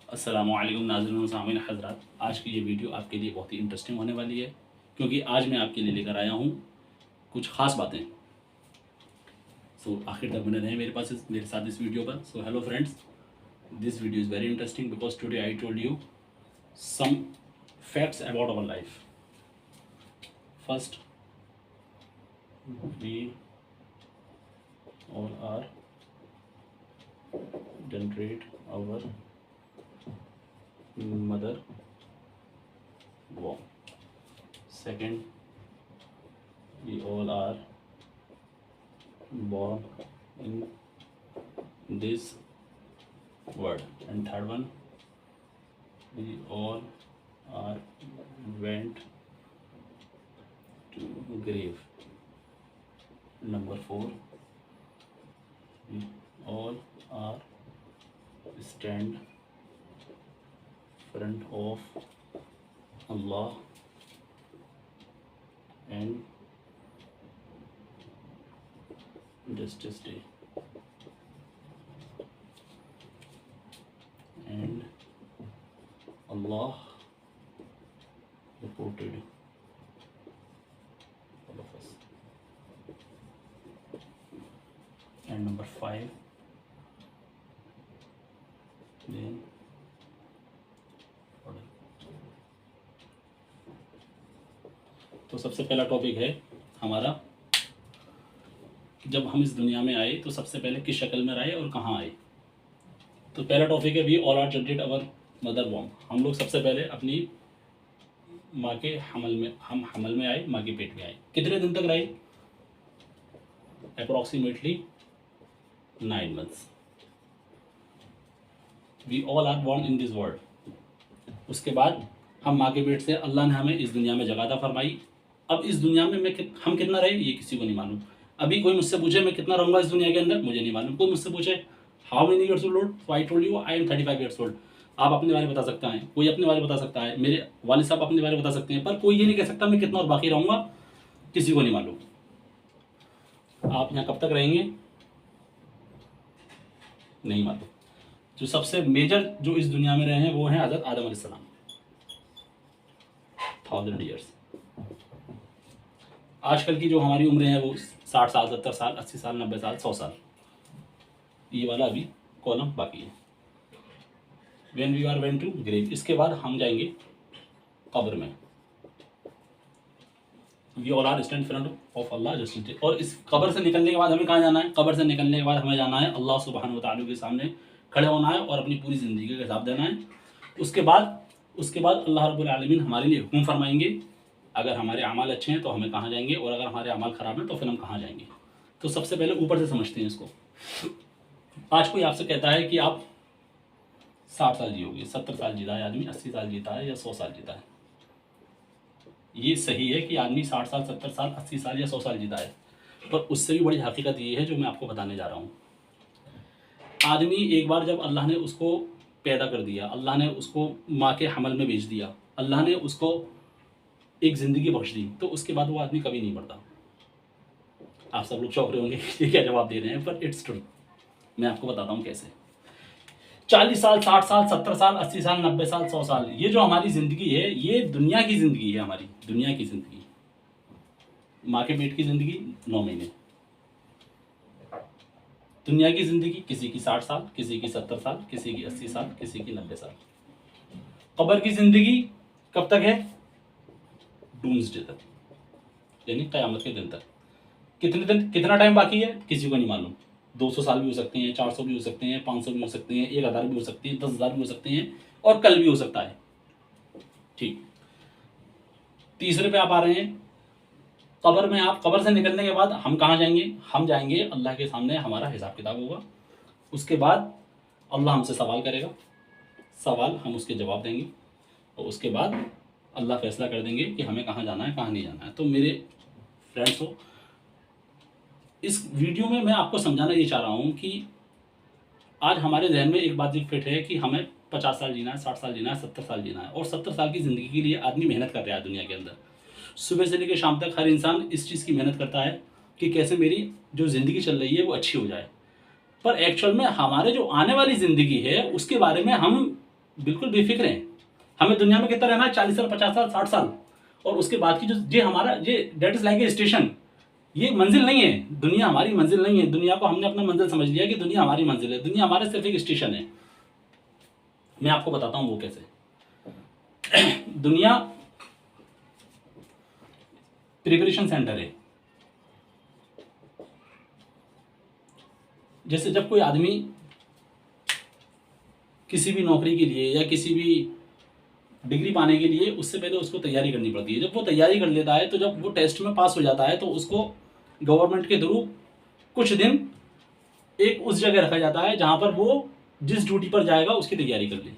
अस्सलामुअलैकुम नाज़रीन व सामीन हज़रात, आज की ये वीडियो आपके लिए बहुत ही इंटरेस्टिंग होने वाली है क्योंकि आज मैं आपके लिए लेकर आया हूँ कुछ ख़ास बातें। आखिर तक बने रहें मेरे साथ इस वीडियो पर। Hello friends, this video is very interesting because today I told you some facts about our life. First, we all are generate our mother womb. Second, we all are born in this world. And third one, we all are went to grave. Number 4, we all are stand front of Allah and Justice Day, and Allah reported all of us. And number 5, then तो सबसे पहला topic है हमारा, जब हम इस दुनिया में आए तो सबसे पहले किस शक्ल में आए और कहाँ आए। तो पहला टॉपिक है we all are generate our mother womb. हम लोग सबसे पहले अपनी माँ के हमल में आए, माँ के पेट में आए। कितने दिन तक रहे? Approximately 9 months। We all are born in this world. उसके बाद हम माँ के पेट से अल्लाह ने हमें इस दुनिया में जगह फरमाई। अब इस दुनिया में हम कितना रहे ये किसी को नहीं मालूम। अभी कोई मुझसे पूछे मैं कितना रहूँगा इस दुनिया के अंदर, मुझे नहीं मालूम। कोई मुझसे पूछे how many years old, so I told you I am 35 years old. आप अपने बारे में बता सकते हैं, कोई अपने बारे में बता सकता है, मेरे वालिद साहब अपने बारे में बता सकते हैं, पर कोई ये नहीं कह सकता मैं कितना और बाकी रहूँगा, किसी को नहीं मालूम। आप यहाँ कब तक रहेंगे नहीं मालूम। जो सबसे मेजर जो इस दुनिया में रहे हैं वो हैं हज़रत आदम अलैहिस्सलाम, 1000 ईयर्स। आजकल की जो हमारी उम्रें हैं वो 60 साल, 70 साल, 80 साल, 90 साल, 100 साल। ये वाला अभी कॉलम बाकी है। When we are went to grave, इसके बाद हम जाएंगे कब्र में। We all are stand front of Allah justice day. और इस कब्र से निकलने के बाद हमें कहाँ जाना है? कब्र से निकलने के बाद हमें जाना है अल्लाह सुब्हानहू व तआला के सामने खड़े होना है और अपनी पूरी ज़िंदगी का हिसाब देना है। उसके बाद अल्लाह रब्बुल आलमीन हमारे लिए हुक्म फरमाएंगे। अगर हमारे अमाल अच्छे हैं तो हमें कहाँ जाएंगे, और अगर हमारे अमाल ख़राब हैं तो फिर हम कहाँ जाएंगे। तो सबसे पहले ऊपर से समझते हैं इसको। आज कोई आपसे कहता है कि आप 60 साल जियोगे, 70 साल जीता है आदमी, 80 साल जीता है या 100 साल जीता है। ये सही है कि आदमी 60 साल, 70 साल, 80 साल या 100 साल जीता है, पर उससे भी बड़ी हकीकत ये है जो मैं आपको बताने जा रहा हूँ। आदमी एक बार जब अल्लाह ने उसको पैदा कर दिया, अल्लाह ने उसको माँ के हमल में भेज दिया, अल्लाह ने उसको एक ज़िंदगी बख्श दी, तो उसके बाद वो आदमी कभी नहीं मरता। आप सब लोग चौंक रहे होंगे ये क्या जवाब दे रहे हैं, पर इट्स ट्रू। मैं आपको बताता हूँ कैसे। 40 साल, 60 साल, 70 साल, 80 साल, 90 साल, 100 साल, ये जो हमारी ज़िंदगी है ये दुनिया की ज़िंदगी है, हमारी दुनिया की ज़िंदगी। माँ के पेट की ज़िंदगी 9 महीने। दुनिया की ज़िंदगी किसी की 60 साल, किसी की 70 साल, किसी की 80 साल, किसी की 90 साल। कब्र की ज़िंदगी कब तक है? डूम्सडे तक, यानी क़यामत के दिन तक। कितना टाइम बाकी है किसी को नहीं मालूम। 200 साल भी हो सकते हैं, 400 भी हो सकते हैं, 500 भी हो सकते हैं, 1000 भी हो सकते हैं, 10,000 भी हो सकते हैं, और कल भी हो सकता है। ठीक, तीसरे पे आप आ रहे हैं कब्र में। आप कब्र से निकलने के बाद हम कहाँ जाएंगे? हम जाएंगे अल्लाह के सामने, हमारा हिसाब किताब होगा। उसके बाद अल्लाह हमसे सवाल करेगा, सवाल हम उसके जवाब देंगे, और उसके बाद अल्लाह फैसला कर देंगे कि हमें कहाँ जाना है, कहाँ नहीं जाना है। तो मेरे फ्रेंड्स हो, इस वीडियो में मैं आपको समझाना ये चाह रहा हूँ कि आज हमारे जहन में एक बात ही फिट है कि हमें 50 साल जीना है, 60 साल जीना है, 70 साल जीना है, और 70 साल की ज़िंदगी के लिए आदमी मेहनत कर रहा है दुनिया के अंदर। सुबह से लेकर शाम तक हर इंसान इस चीज़ की मेहनत करता है कि कैसे मेरी जो ज़िंदगी चल रही है वो अच्छी हो जाए। पर एक्चुअल में हमारे जो आने वाली ज़िंदगी है उसके बारे में हम बिल्कुल बेफिक्र हैं। हमें दुनिया में कितना रहना है, 40 साल, 50 साल, 60 साल, और उसके बाद की जो ये हमारा ये death is like a station, ये मंजिल नहीं है। दुनिया हमारी मंजिल नहीं है। दुनिया को हमने अपना मंजिल समझ लिया कि दुनिया हमारी मंजिल है। दुनिया हमारा सिर्फ एक स्टेशन है। मैं आपको बताता हूँ वो कैसे। दुनिया प्रिपरेशन सेंटर है। जैसे जब कोई आदमी किसी भी नौकरी के लिए या किसी भी डिग्री पाने के लिए, उससे पहले उसको तैयारी करनी पड़ती है। जब वो तैयारी कर लेता है तो जब वो टेस्ट में पास हो जाता है तो उसको गवर्नमेंट के थ्रू कुछ दिन एक उस जगह रखा जाता है जहाँ पर वो जिस ड्यूटी पर जाएगा उसकी तैयारी कर ले।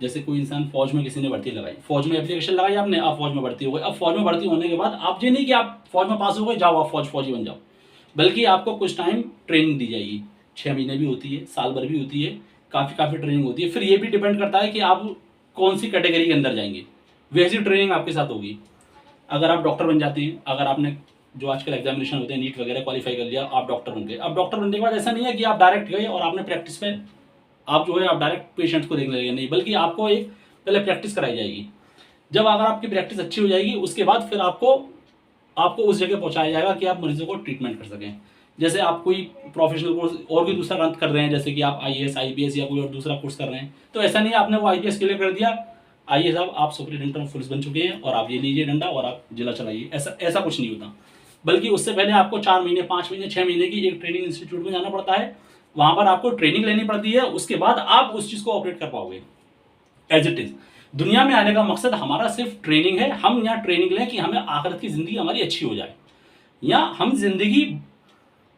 जैसे कोई इंसान फौज में किसी ने भर्ती लगाई, फौज में एप्लीकेशन लगाई आपने, आप फौज में भर्ती हो गए। अब फौज में भर्ती होने के बाद आप ये नहीं कि आप फौज में पास हो गए जाओ आप फौजी बन जाओ, बल्कि आपको कुछ टाइम ट्रेनिंग दी जाएगी। 6 महीने भी होती है, साल भर भी होती है, काफ़ी ट्रेनिंग होती है। फिर ये भी डिपेंड करता है कि आप कौन सी कैटेगरी के अंदर जाएंगे, वैसी ट्रेनिंग आपके साथ होगी। अगर आप डॉक्टर बन जाते हैं, अगर आपने जो आजकल एग्जामिनेशन होते हैं नीट वगैरह क्वालिफाई कर लिया, आप डॉक्टर बन गए। अब डॉक्टर बनने के बाद ऐसा नहीं है कि आप डायरेक्ट गए और आपने प्रैक्टिस में आप जो है आप डायरेक्ट पेशेंट को देखने लगे, नहीं, बल्कि आपको एक पहले प्रैक्टिस कराई जाएगी। जब अगर आपकी प्रैक्टिस अच्छी हो जाएगी उसके बाद फिर आपको आपको उस जगह पहुंचाया जाएगा कि आप मरीजों को ट्रीटमेंट कर सकें। जैसे आप कोई प्रोफेशनल कोर्स और भी दूसरा कर रहे हैं, जैसे कि आप IAS IPS या कोई और दूसरा कोर्स कर रहे हैं, तो ऐसा नहीं है आपने वो IPS क्लियर कर दिया, आइए साहब आप सुपरिटेंडेंट ऑफ पुलिस बन चुके हैं और आप ये लीजिए डंडा और आप जिला चलाइए। ऐसा कुछ नहीं होता, बल्कि उससे पहले आपको 4 महीने, 5 महीने, 6 महीने की एक ट्रेनिंग इंस्टीट्यूट में जाना पड़ता है। वहां पर आपको ट्रेनिंग लेनी पड़ती है, उसके बाद आप उस चीज को ऑपरेट कर पाओगे। एज इट इज दुनिया में आने का मकसद हमारा सिर्फ ट्रेनिंग है। हम यहाँ ट्रेनिंग लें कि हमें आखिरत की जिंदगी हमारी अच्छी हो जाए, या हम जिंदगी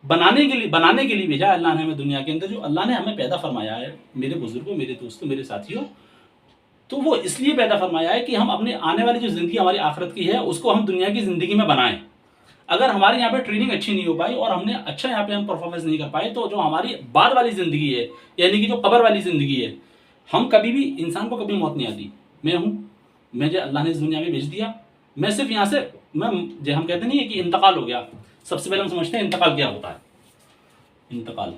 बनाने के लिए भेजा अल्लाह ने हमें दुनिया के अंदर। जो अल्लाह ने हमें पैदा फरमाया है, मेरे बुजुर्गों, मेरे दोस्तों, मेरे साथियों, तो वो इसलिए पैदा फरमाया है कि हम अपने आने वाली जो जिंदगी हमारी आखिरत की है उसको हम दुनिया की जिंदगी में बनाएं। अगर हमारे यहाँ पे ट्रेनिंग अच्छी नहीं हो पाई और हमने अच्छा यहाँ पे हम परफॉर्मेंस नहीं कर पाए, तो जो हमारी बाद वाली जिंदगी है, यानी कि जो कब्र वाली जिंदगी है, हम कभी भी, इंसान को कभी मौत नहीं आती। मैं जो अल्लाह ने इस दुनिया में भेज दिया, मैं सिर्फ यहाँ से जो हम कहते नहीं है कि इंतकाल हो गया। सबसे पहले हम समझते हैं इंतकाल क्या होता है। इंतकाल,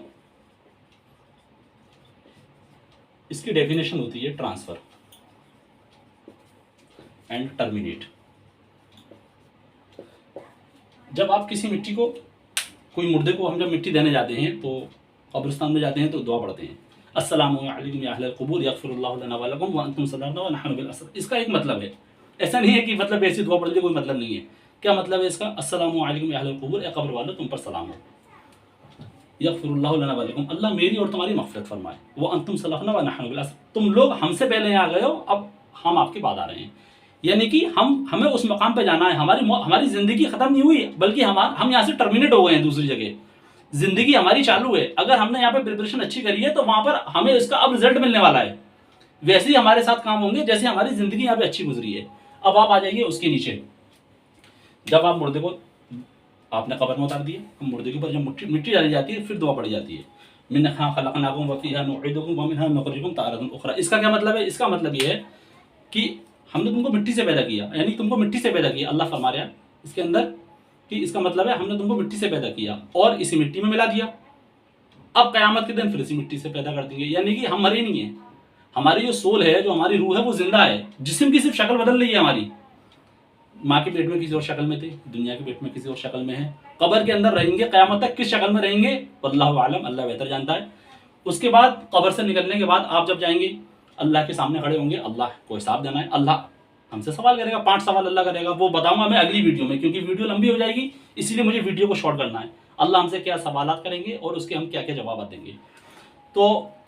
इसकी डेफिनेशन होती है ट्रांसफर एंड टर्मिनेट। जब आप किसी मिट्टी को, कोई मुर्दे को हम जब मिट्टी देने जाते हैं तो कब्रिस्तान में जाते हैं तो दुआ पढ़ते हैं, अस्सलामु अलैकुम या अहलल क़ुबूर यग़फ़िरुल्लाहु लना व लकुम व अंतुम सलामना व नहनु बिल असर। इसका एक मतलब है, ऐसा नहीं है कि मतलब ऐसी दुआ पढ़ लीजिए, कोई मतलब नहीं है। क्या मतलब है इसका? अस्सलामु अलैकुम या अहलल क़ुबूर, ए कब्र वालों तुम पर सलाम हो, यग़फ़िरुल्लाहु लना व लकुम, अल्लाह मेरी और तुम्हारी मग़फ़िरत फरमाए, व अंतुम सलामना व नहनु बिल असर, तुम लोग हमसे पहले यहाँ आ गए हो, अब हम आपके बाद आ रहे हैं। यानी कि हमें उस मकाम पे जाना है। हमारी जिंदगी खत्म नहीं हुई, बल्कि हम यहाँ से टर्मिनेट हो गए हैं दूसरी जगह। जिंदगी हमारी चालू है। अगर हमने यहाँ पे प्रिपरेशन अच्छी करी है तो वहां पर हमें इसका अब रिजल्ट मिलने वाला है। वैसे ही हमारे साथ काम होंगे जैसे हमारी जिंदगी यहाँ पे अच्छी गुजरी है। अब आप आ जाइए उसके नीचे। जब आप मुर्दे को आपने कब्र में उतार दिए, मुर्दे के ऊपर जब मिट्टी डाली जाती है फिर दुआ पड़ी जाती है, मिन्हा खलक़नाकुम व फ़ीहा नुईदुकुम व मिन्हा नुख़रिजुकुम तारतन उख़रा। इसका क्या मतलब है? इसका मतलब ये है कि हमने तुमको मिट्टी से पैदा किया, यानी तुमको मिट्टी से पैदा किया। अल्लाह फरमा रहा है इसके अंदर कि इसका मतलब है हमने तुमको मिट्टी से पैदा किया और इसी मिट्टी में मिला दिया। अब क़यामत के दिन फिर इसी मिट्टी से पैदा कर देंगे। यानी कि हम मरे नहीं है, हमारी जो सोल है, जो हमारी रूह है, वो जिंदा है। जिस्म की सिर्फ शक्ल बदल रही है हमारी। माँ के पेट में किसी और शक्ल में थे, दुनिया के पेट में किसी और शक्ल में है, कब्र के अंदर रहेंगे, क़यामत तक किस शक्ल में रहेंगे वल्लाहु आलम, अल्लाह बेहतर जानता है। उसके बाद कब्र से निकलने के बाद आप जब जाएंगे अल्लाह के सामने खड़े होंगे, अल्लाह को हिसाब देना है, अल्लाह हमसे सवाल करेगा, 5 सवाल अल्लाह करेगा। वो बताऊंगा मैं अगली वीडियो में, क्योंकि वीडियो लंबी हो जाएगी, इसीलिए मुझे वीडियो को शॉर्ट करना है। अल्लाह हमसे क्या सवालात करेंगे और उसके हम क्या क्या जवाब देंगे। तो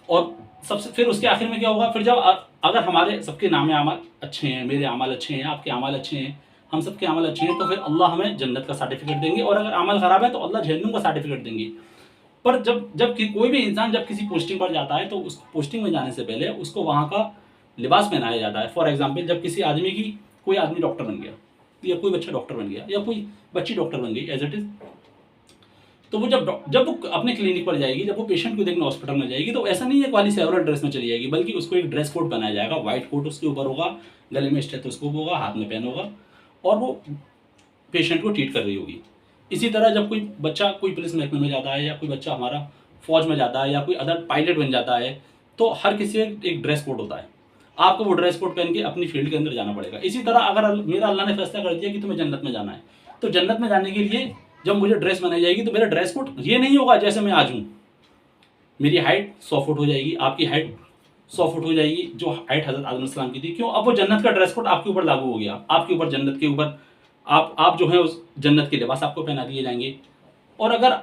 और सबसे फिर उसके आखिर में क्या होगा, फिर जब अगर हमारे सबके नाम अमाल अच्छे हैं, मेरे अमाल अच्छे हैं, आपके अमाल अच्छे हैं, हम सबके अमल अच्छे हैं, तो फिर अल्लाह हमें जन्नत का सर्टिफिकेट देंगे, और अगर अमल ख़राब है तो अल्लाह जहन्नुम का सर्टिफिकेट देंगे। पर जब कोई भी इंसान जब किसी पोस्टिंग पर जाता है तो उस पोस्टिंग में जाने से पहले उसको वहाँ का लिबास पहनाया जाता है। फॉर एग्जाम्पल, जब किसी आदमी की, कोई आदमी डॉक्टर बन गया या कोई बच्चा डॉक्टर बन गया या कोई बच्ची डॉक्टर बन गई एज इट इज़, तो वो जब वो अपने क्लिनिक पर जाएगी, जब वो पेशेंट को देखने हॉस्पिटल में जाएगी, तो ऐसा नहीं है वाली सेवरल ड्रेस में चली जाएगी, बल्कि उसको एक ड्रेस कोड बनाया जाएगा। व्हाइट कोट उसके ऊपर होगा, गले में स्टेथोस्कोप होगा, हाथ में पेन होगा, और वो पेशेंट को ट्रीट कर रही होगी। इसी तरह जब कोई बच्चा कोई पुलिस महकमे में जाता है, या कोई बच्चा हमारा फौज में जाता है, या कोई अदर पायलट बन जाता है, तो हर किसी का एक ड्रेस कोड होता है, आपको वो ड्रेस कोड पहन के अपनी फील्ड के अंदर जाना पड़ेगा। इसी तरह अगर मेरा अल्लाह ने फैसला कर दिया कि तुम्हें जन्नत में जाना है, तो जन्नत में जाने के लिए जब मुझे ड्रेस बनाई जाएगी तो मेरा ड्रेस कोड ये नहीं होगा जैसे मैं आज हूँ। मेरी हाइट 100 फुट हो जाएगी, आपकी हाइट 100 फुट हो जाएगी, जो हाइट हज़रत आदम अलैहिस्सलाम की थी। क्यों? अब वो जन्नत का ड्रेस कोड आपके ऊपर लागू हो गया, आपके ऊपर, जन्नत के ऊपर। आप जो है उस जन्नत के लिबास आपको पहना दिए जाएंगे। और अगर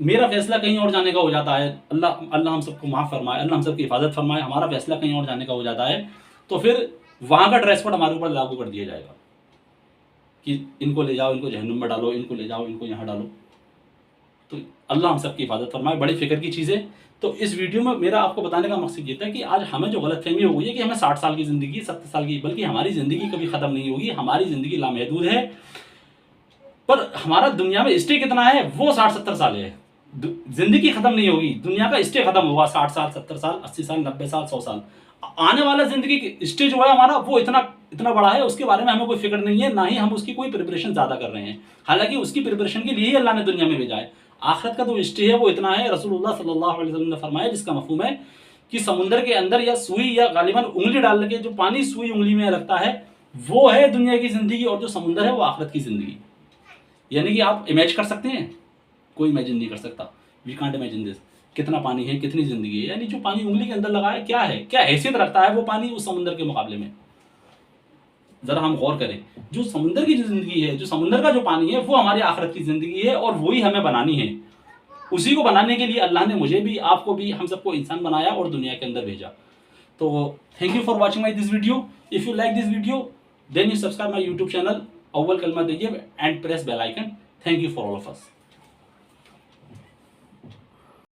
मेरा फैसला कहीं और जाने का हो जाता है, अल्लाह हम सबको माफ़ फरमाए, अल्लाह हम सबकी हिफाजत फरमाए, हमारा फैसला कहीं और जाने का हो जाता है, तो फिर वहाँ का ड्रेस कोड हमारे ऊपर लागू कर दिया जाएगा कि इनको ले जाओ, इनको जहन्नुम में डालो, इनको ले जाओ, इनको यहाँ डालो। तो अल्लाह हम सबकी हिफाजत फरमाए। बड़ी फिक्र की चीज़ें। तो इस वीडियो में मेरा आपको बताने का मकसद ये था कि आज हमें जो गलतफहमी हो गई है कि हमें 60 साल की ज़िंदगी, 70 साल की, बल्कि हमारी ज़िंदगी कभी ख़त्म नहीं होगी, हमारी ज़िंदगी लामहदूद है। पर हमारा दुनिया में स्टे कितना है वो 60-70 साल है। ज़िंदगी ख़त्म नहीं होगी, दुनिया का स्टे ख़त्म होगा 60 साल, 70 साल, 80 साल, 90 साल, 100 साल। आने वाला ज़िंदगी स्टे जो है हमारा वो इतना बड़ा है, उसके बारे में हमें कोई फिक्र नहीं है, ना ही हम उसकी कोई प्रिपरेशन ज़्यादा कर रहे हैं। हालांकि उसकी प्रिपरेशन के लिए ही अल्लाह ने दुनिया में भेजा है। आखिरत का जो स्टे है वो इतना है, रसूलुल्लाह सल्लल्लाहु अलैहि वसल्लम ने फरमाया, जिसका मफहूम है कि समुंदर के अंदर या सुई या गालिबन उंगली डाल के जो पानी सुई उंगली में लगता है वो है दुनिया की ज़िंदगी, और जो समुंदर है वो आखिरत की ज़िंदगी। यानी कि आप इमेज कर सकते हैं, कोई इमेजिन नहीं कर सकता। We can't imagine this. कितना पानी है, कितनी ज़िंदगी है। यानी जो पानी उंगली के अंदर लगा है, क्या है, क्या हैसियत रखता है वो पानी उस समुंदर के मुकाबले में। ज़रा हम गौर करें, जो समुंदर की जो ज़िंदगी है, जो समुंदर का जो पानी है वो हमारी आखिरत की ज़िंदगी है, और वही हमें बनानी है। उसी को बनाने के लिए अल्लाह ने मुझे भी, आपको भी, हम सबको इंसान बनाया और दुनिया के अंदर भेजा। तो thank you for watching my this video. If you like this video then you subscribe my YouTube channel अव्वल कलमा तैयब and press bell icon. Thank you for all of us.